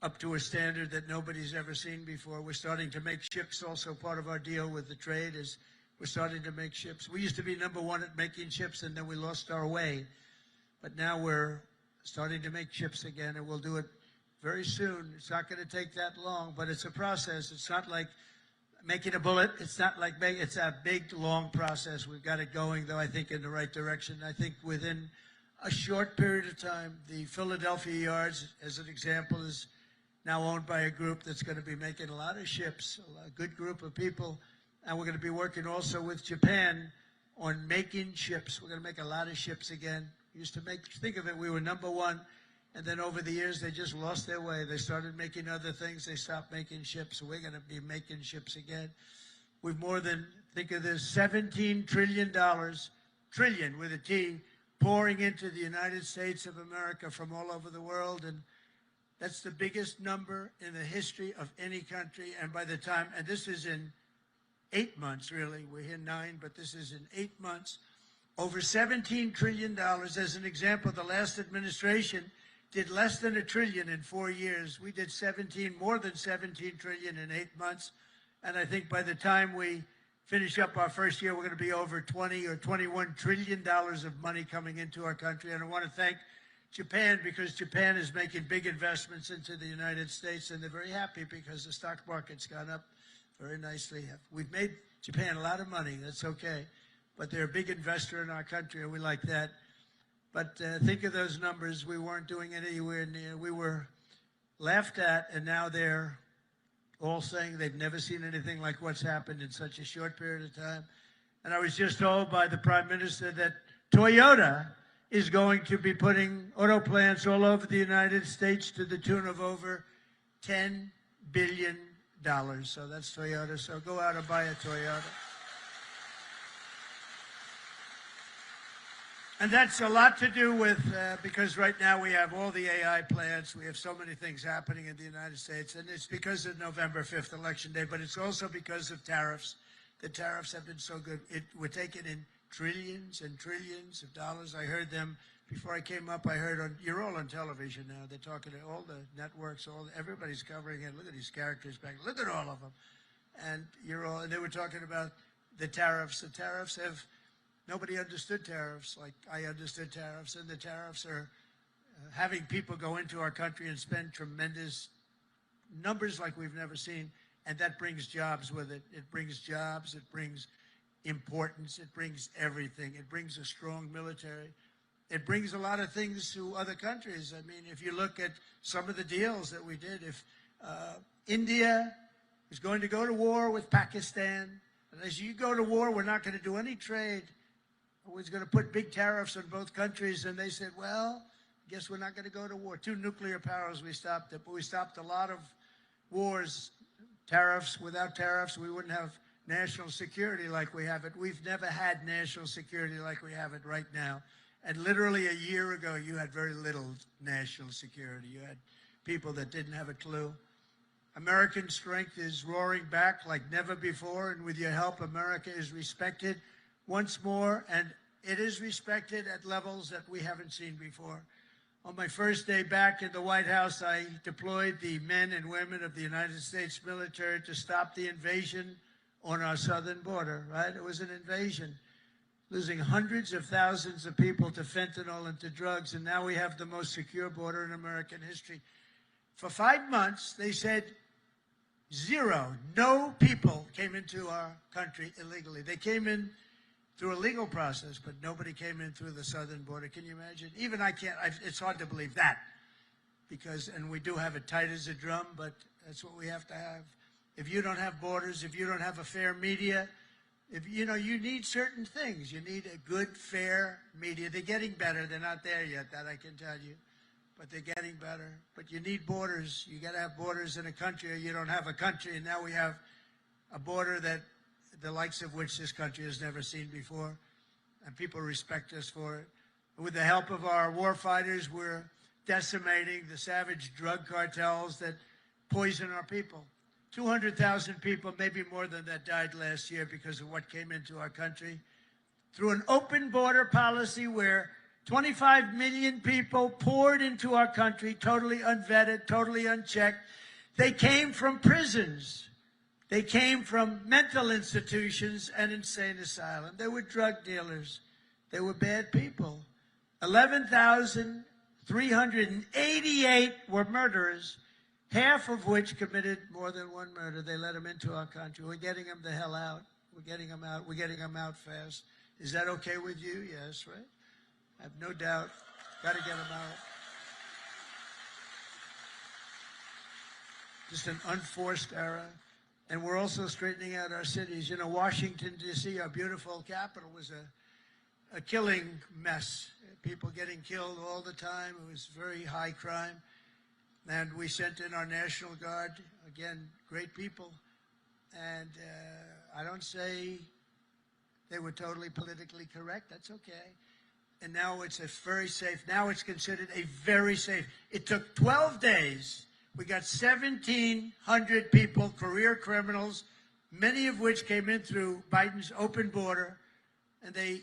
S1: up to a standard that nobody's ever seen before. We're starting to make ships also. Part of our deal with the trade is we're starting to make ships. We used to be number one at making ships, and then we lost our way. But now we're starting to make ships again, and we'll do it very soon. It's not going to take that long, but it's a process. It's not like making a bullet. It's not like it's a big, long process. We've got it going, though, I think, in the right direction. I think within a short period of time, the Philadelphia yards, as an example, is now owned by a group that's going to be making a lot of ships, a good group of people. And we're going to be working also with Japan on making ships. We're going to make a lot of ships again. We used to think of it, we were number one. And then over the years, they just lost their way. They started making other things. They stopped making ships. So we're going to be making ships again. We've more than, think of this, $17 trillion, trillion with a T, pouring into the United States of America from all over the world. And that's the biggest number in the history of any country. And by the time, and this is in 8 months, really. We're here 9, but this is in 8 months. Over $17 trillion. As an example, the last administration did less than $1 trillion in 4 years. We did more than 17 trillion in 8 months. And I think by the time we finish up our first year, we're going to be over 20 or $21 trillion of money coming into our country. And I want to thank Japan, because Japan is making big investments into the United States, and they're very happy because the stock market's gone up very nicely. We've made Japan a lot of money. That's okay. But they're a big investor in our country, and we like that. But think of those numbers. We weren't doing it anywhere near. We were laughed at, and now they're all saying they've never seen anything like what's happened in such a short period of time. And I was just told by the Prime Minister that Toyota is going to be putting auto plants all over the United States to the tune of over $10 billion. So that's Toyota. So go out and buy a Toyota. And that's a lot to do with, because right now we have all the AI plants. We have so many things happening in the United States. And it's because of November 5th, Election Day, but it's also because of tariffs. The tariffs have been so good. We're taking in trillions and trillions of dollars. I heard them before I came up. I heard you're all on television now. They're talking to all the networks. Everybody's covering it. Look at these characters back. Look at all of them. And they were talking about the tariffs. The tariffs have, nobody understood tariffs like I understood tariffs. And the tariffs are having people go into our country and spend tremendous numbers like we've never seen. And that brings jobs with it. It brings jobs. It brings importance. It brings everything. It brings a strong military. It brings a lot of things to other countries. I mean, if you look at some of the deals that we did, if India is going to go to war with Pakistan, and as you go to war, we're not going to do any trade. We're going to put big tariffs on both countries. And they said, well, I guess we're not going to go to war. 2 nuclear powers we stopped it, but we stopped a lot of wars Tariffs, without tariffs, we wouldn't have national security like we have it. We've never had national security like we have it right now. And literally a year ago, you had very little national security. You had people that didn't have a clue. American strength is roaring back like never before, and with your help, America is respected once more, and it is respected at levels that we haven't seen before. On my first day back in the White House, I deployed the men and women of the United States military to stop the invasion on our southern border, right? It was an invasion, losing hundreds of thousands of people to fentanyl and to drugs, and now we have the most secure border in American history. For 5 months, they said zero, no people came into our country illegally. They came in through a legal process, but nobody came in through the southern border. Can you imagine? Even I can't, it's hard to believe that, because, and we do have it tight as a drum, but that's what we have to have. If you don't have borders, if you don't have a fair media, if you need certain things. You need a good, fair media. They're getting better. They're not there yet, that I can tell you, but they're getting better. But you need borders. You got to have borders in a country, or you don't have a country. And now we have a border that the likes of which this country has never seen before, and people respect us for it. With the help of our war fighters, we're decimating the savage drug cartels that poison our people. 200,000 people, maybe more than that, died last year because of what came into our country. Through an open border policy where 25 million people poured into our country, totally unvetted, totally unchecked. They came from prisons. They came from mental institutions and insane asylums. They were drug dealers. They were bad people. 11,388 were murderers, half of which committed more than one murder. They let them into our country. We're getting them the hell out. We're getting them out. We're getting them out fast. Is that okay with you? Yes, right? I have no doubt. Got to get them out. Just an unforced era. And we're also straightening out our cities. You know, Washington, D.C., our beautiful capital, was a killing mess. People getting killed all the time. It was very high crime. And we sent in our National Guard, again, great people. And I don't say they were totally politically correct. That's okay. And now it's a very safe, now it's considered a very safe. It took 12 days. We got 1,700 people, career criminals, many of which came in through Biden's open border, and they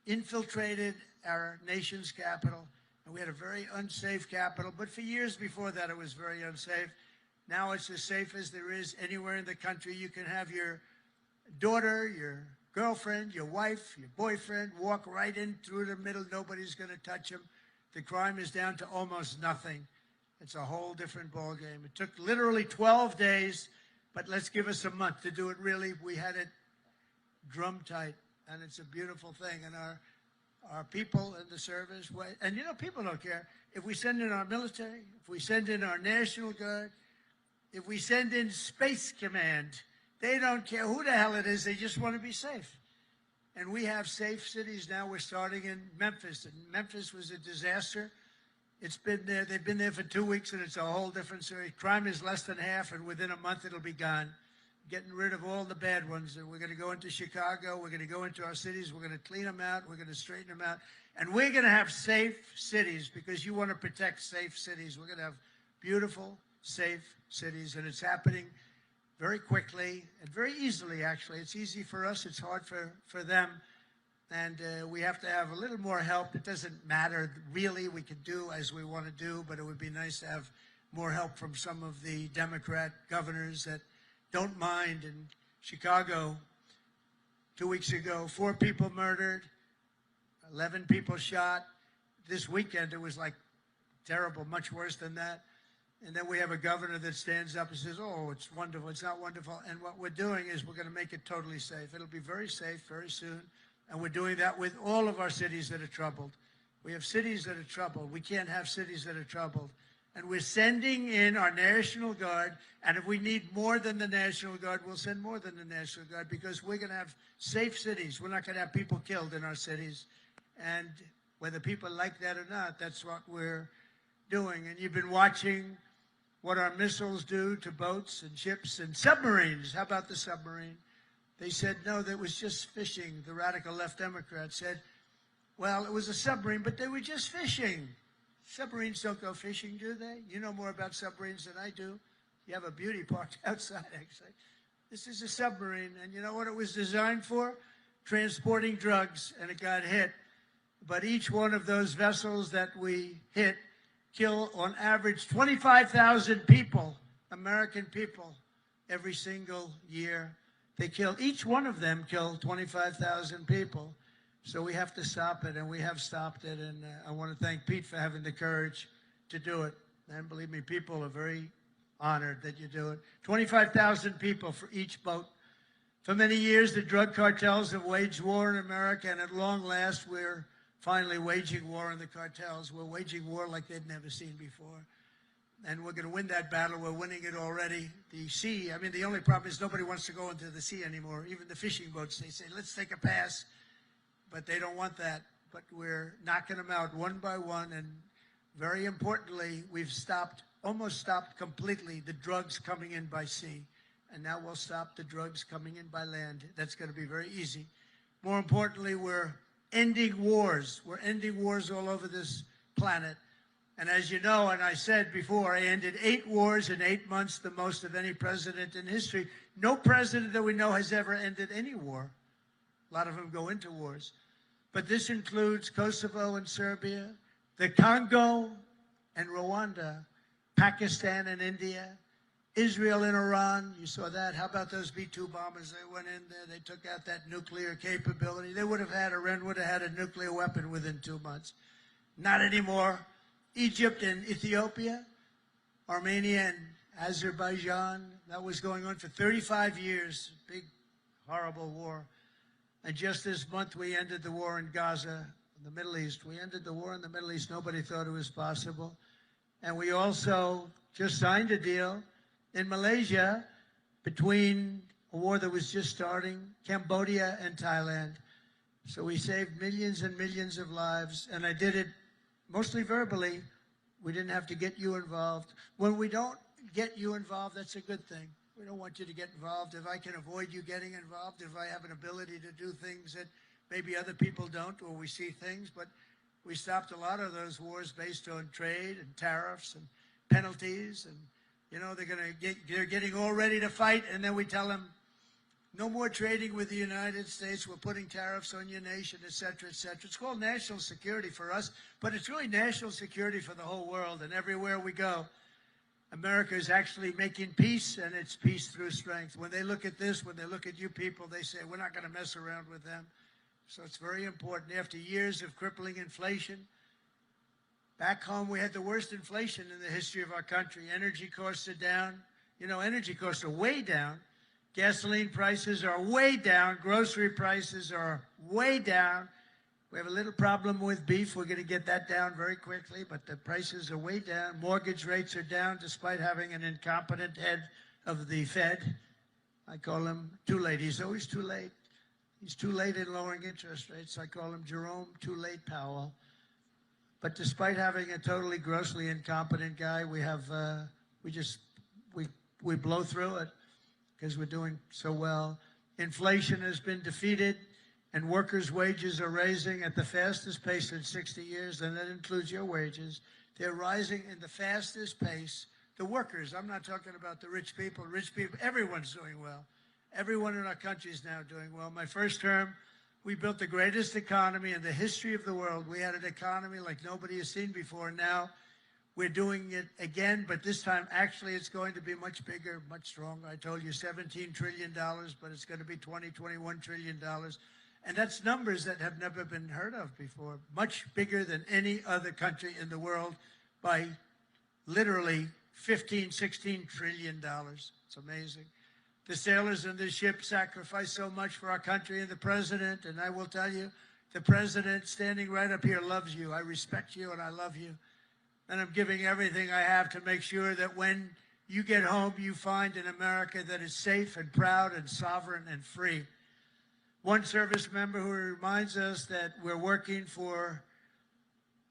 S1: infiltrated our nation's capital. And we had a very unsafe capital, but for years before that, it was very unsafe. Now it's as safe as there is anywhere in the country. You can have your daughter, your girlfriend, your wife, your boyfriend walk right in through the middle. Nobody's going to touch them. The crime is down to almost nothing. It's a whole different ballgame. It took literally 12 days, but let's give us a month to do it really. We had it drum tight, and it's a beautiful thing. And our people in the service, and you know, people don't care. If we send in our military, if we send in our National Guard, if we send in Space Command, they don't care who the hell it is. They just want to be safe. And we have safe cities now. We're starting in Memphis. And Memphis was a disaster. It's been there. They've been there for 2 weeks, and it's a whole different story. Crime is less than half, and within a month it'll be gone. Getting rid of all the bad ones. And we're going to go into Chicago. We're going to go into our cities. We're going to clean them out. We're going to straighten them out. And we're going to have safe cities, because you want to protect safe cities. We're going to have beautiful, safe cities, and it's happening very quickly and very easily, actually. It's easy for us. It's hard for them. And we have to have a little more help. It doesn't matter, really. We can do as we want to do, but it would be nice to have more help from some of the Democrat governors that don't mind. In Chicago, 2 weeks ago, 4 people murdered, 11 people shot. This weekend, it was like terrible, much worse than that. And then we have a governor that stands up and says, oh, it's wonderful. It's not wonderful. And what we're doing is we're going to make it totally safe. It'll be very safe very soon. And we're doing that with all of our cities that are troubled. We have cities that are troubled. We can't have cities that are troubled. And we're sending in our National Guard. And if we need more than the National Guard, we'll send more than the National Guard, because we're going to have safe cities. We're not going to have people killed in our cities. And whether people like that or not, that's what we're doing. And you've been watching what our missiles do to boats and ships and submarines. How about the submarine? They said, no, that was just fishing. The radical left Democrats said, well, it was a submarine, but they were just fishing. Submarines don't go fishing, do they? You know more about submarines than I do. You have a beauty parked outside, actually. This is a submarine, and you know what it was designed for? Transporting drugs, and it got hit. But each one of those vessels that we hit kill, on average, 25,000 people, American people, every single year. They kill, each one of them kill 25,000 people. So we have to stop it, and we have stopped it. And I want to thank Pete for having the courage to do it. And believe me, people are very honored that you do it. 25,000 people for each boat. For many years, the drug cartels have waged war in America, and at long last, we're finally waging war on the cartels. We're waging war like they've never seen before. And we're going to win that battle. We're winning it already. The sea, I mean, the only problem is nobody wants to go into the sea anymore. Even the fishing boats, they say, let's take a pass. But they don't want that. But we're knocking them out one by one. And very importantly, we've stopped, almost stopped completely, the drugs coming in by sea. And now we'll stop the drugs coming in by land. That's going to be very easy. More importantly, we're ending wars. We're ending wars all over this planet. And as you know, and I said before, I ended 8 wars in 8 months, the most of any president in history. No president that we know has ever ended any war. A lot of them go into wars. But this includes Kosovo and Serbia, the Congo and Rwanda, Pakistan and India, Israel and Iran. You saw that. How about those B-2 bombers? They went in there. They took out that nuclear capability. They would have had, Iran would have had a nuclear weapon within 2 months. Not anymore. Egypt and Ethiopia, Armenia and Azerbaijan. That was going on for 35 years. Big, horrible war. And just this month, we ended the war in Gaza, in the Middle East. We ended the war in the Middle East. Nobody thought it was possible. And we also just signed a deal in Malaysia between a war that was just starting, Cambodia and Thailand. So we saved millions and millions of lives, and I did it mostly verbally. We didn't have to get you involved. When we don't get you involved, that's a good thing. We don't want you to get involved. If I can avoid you getting involved, if I have an ability to do things that maybe other people don't, or we see things, but we stopped a lot of those wars based on trade and tariffs and penalties, and you know, they're getting all ready to fight, and then we tell them, no more trading with the United States. We're putting tariffs on your nation, et cetera, et cetera. It's called national security for us, but it's really national security for the whole world. And everywhere we go, America is actually making peace, and it's peace through strength. When they look at this, when they look at you people, they say, we're not going to mess around with them. So it's very important. After years of crippling inflation, back home, we had the worst inflation in the history of our country. Energy costs are down. You know, energy costs are way down. Gasoline prices are way down. Grocery prices are way down. We have a little problem with beef. We're going to get that down very quickly, but the prices are way down. Mortgage rates are down despite having an incompetent head of the Fed. I call him too late. He's always too late. He's too late in lowering interest rates. I call him Jerome Too Late Powell. But despite having a totally grossly incompetent guy, we have we blow through it because we're doing so well. Inflation has been defeated, and workers' wages are rising at the fastest pace in 60 years, and that includes your wages. They're rising in the fastest pace. The workers, I'm not talking about the rich people. Rich people, everyone's doing well. Everyone in our country is now doing well. My first term, we built the greatest economy in the history of the world. We had an economy like nobody has seen before. Now we're doing it again, but this time actually it's going to be much bigger, much stronger. I told you $17 trillion, but it's going to be $21 trillion. And that's numbers that have never been heard of before. Much bigger than any other country in the world by literally $16 trillion. It's amazing. The sailors in this ship sacrificed so much for our country, and the president, and I will tell you, the president standing right up here loves you. I respect you and I love you. And I'm giving everything I have to make sure that when you get home, you find an America that is safe and proud and sovereign and free. One service member who reminds us that we're working for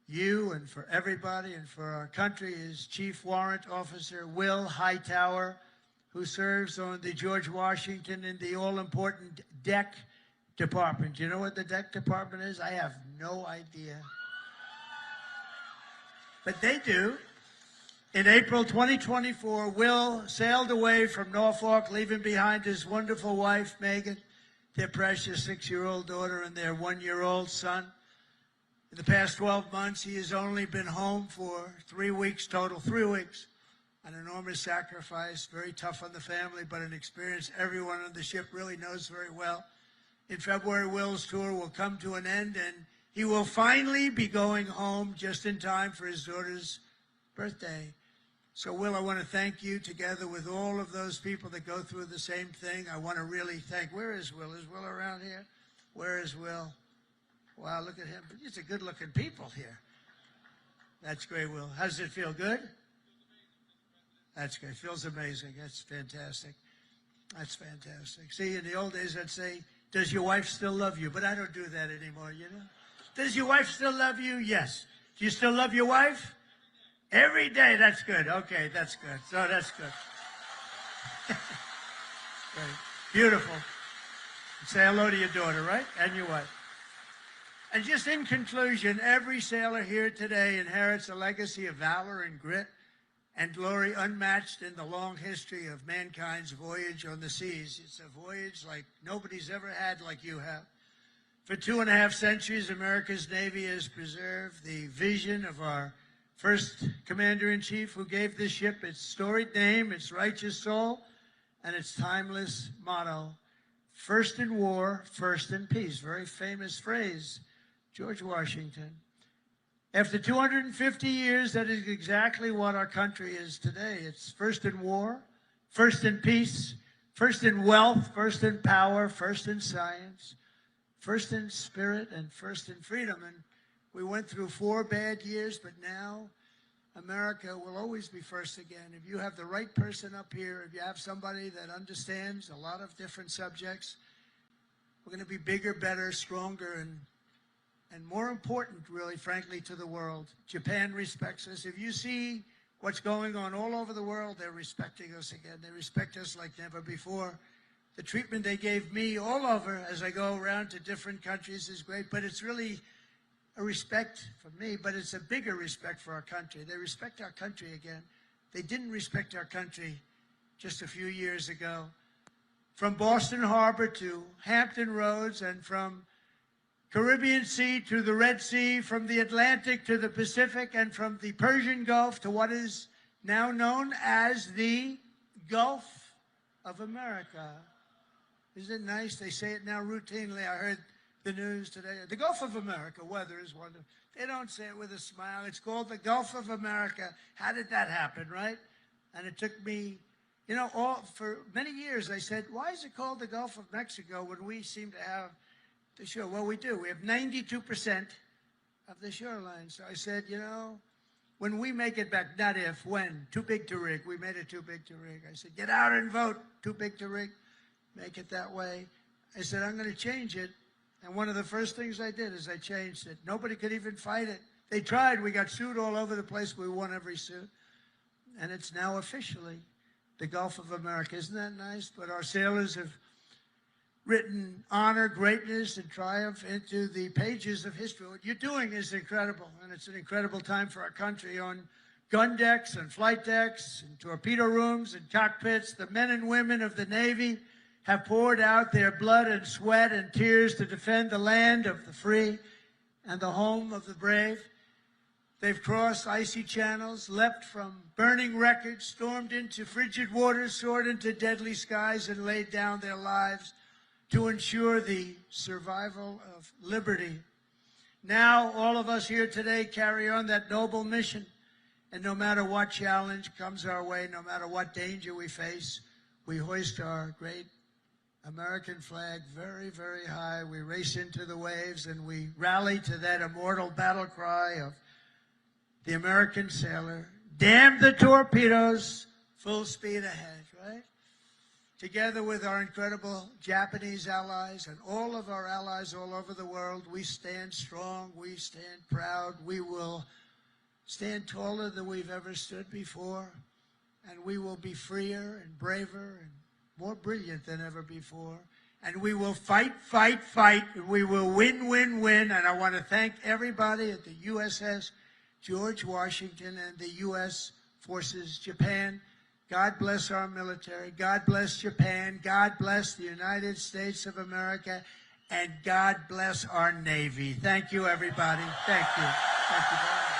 S1: you and for everybody and for our country is Chief Warrant Officer Will Hightower, who serves on the George Washington in the all-important deck department. Do you know what the deck department is? I have no idea. But they do. In April 2024, Will sailed away from Norfolk, leaving behind his wonderful wife, Megan, their precious 6-year-old daughter, and their 1-year-old son. In the past 12 months, he has only been home for 3 weeks total, 3 weeks. An enormous sacrifice, very tough on the family, but an experience everyone on the ship really knows very well. In February, Will's tour will come to an end, and he will finally be going home just in time for his daughter's birthday. So, Will, I want to thank you together with all of those people that go through the same thing. I want to really thank, where is Will? Is Will around here? Where is Will? Wow, look at him. It's a good-looking people here. That's great, Will. How does it feel? Good? That's great. Feels amazing. That's fantastic. That's fantastic. See, in the old days, I'd say, does your wife still love you? But I don't do that anymore, you know? Does your wife still love you? Yes. Do you still love your wife? Every day. That's good. Okay, that's good. So that's good. Great. Beautiful. Say hello to your daughter, right? And your wife. And just in conclusion, every sailor here today inherits a legacy of valor and grit and glory unmatched in the long history of mankind's voyage on the seas. It's a voyage like nobody's ever had like you have. For 2.5 centuries, America's Navy has preserved the vision of our first commander-in-chief, who gave this ship its storied name, its righteous soul, and its timeless motto, first in war, first in peace. Very famous phrase, George Washington. After 250 years, that is exactly what our country is today. It's first in war, first in peace, first in wealth, first in power, first in science, first in spirit, and first in freedom. And we went through 4 bad years, but now America will always be first again. If you have the right person up here, if you have somebody that understands a lot of different subjects, we're going to be bigger, better, stronger, and more important, really, frankly, to the world. Japan respects us. If you see what's going on all over the world, they're respecting us again. They respect us like never before. The treatment they gave me all over as I go around to different countries is great, but it's really a respect for me, but it's a bigger respect for our country. They respect our country again. They didn't respect our country just a few years ago. From Boston Harbor to Hampton Roads, and from Caribbean Sea to the Red Sea, from the Atlantic to the Pacific, and from the Persian Gulf to what is now known as the Gulf of America. Isn't it nice? They say it now routinely. I heard the news today. The Gulf of America, weather is wonderful. They don't say it with a smile. It's called the Gulf of America. How did that happen, right? And it took me, you know, for many years I said, why is it called the Gulf of Mexico when we seem to have the shore? Well, we do. We have 92% of the shoreline. So I said, you know, when we make it back, not if, when, too big to rig. We made it too big to rig. I said, get out and vote. Too big to rig. Make it that way. I said, I'm going to change it. And one of the first things I did is I changed it. Nobody could even fight it. They tried. We got sued all over the place. We won every suit. And it's now officially the Gulf of America. Isn't that nice? But our sailors have written honor, greatness, and triumph into the pages of history. What you're doing is incredible, and it's an incredible time for our country. On gun decks and flight decks and torpedo rooms and cockpits, the men and women of the Navy have poured out their blood and sweat and tears to defend the land of the free and the home of the brave. They've crossed icy channels, leapt from burning wreckage, stormed into frigid waters, soared into deadly skies, and laid down their lives to ensure the survival of liberty. Now, all of us here today carry on that noble mission, and no matter what challenge comes our way, no matter what danger we face, we hoist our great American flag very, very high. We race into the waves, and we rally to that immortal battle cry of the American sailor, damn the torpedoes, full speed ahead, right? Together with our incredible Japanese allies and all of our allies all over the world, we stand strong, we stand proud, we will stand taller than we've ever stood before, and we will be freer and braver and more brilliant than ever before. And we will fight, fight, fight, and we will win, win, win. And I want to thank everybody at the USS George Washington and the U.S. Forces Japan. God bless our military. God bless Japan. God bless the United States of America. And God bless our Navy. Thank you, everybody. Thank you. Thank you very much.